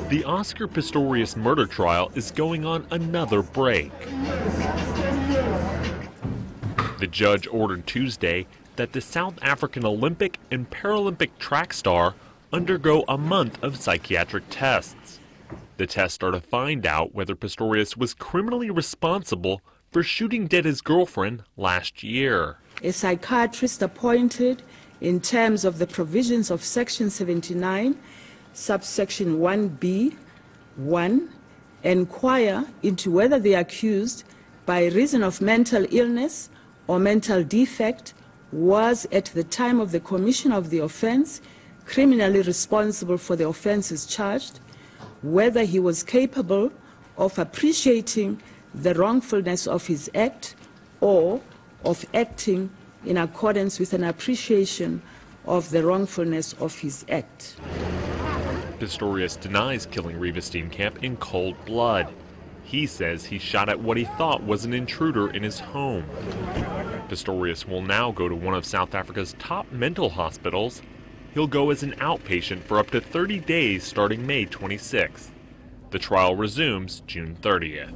The Oscar Pistorius murder trial is going on another break. The judge ordered Tuesday that the South African Olympic and Paralympic track star undergo a month of psychiatric tests. The tests are to find out whether Pistorius was criminally responsible for shooting dead his girlfriend last year. A psychiatrist appointed in terms of the provisions of Section 79, subsection 1B(1), inquire into whether the accused, by reason of mental illness or mental defect, was at the time of the commission of the offense criminally responsible for the offenses charged, whether he was capable of appreciating the wrongfulness of his act or of acting in accordance with an appreciation of the wrongfulness of his act. Pistorius denies killing Reeva Steenkamp in cold blood. He says he shot at what he thought was an intruder in his home. Pistorius will now go to one of South Africa's top mental hospitals. He'll go as an outpatient for up to 30 days starting May 26th. The trial resumes June 30th.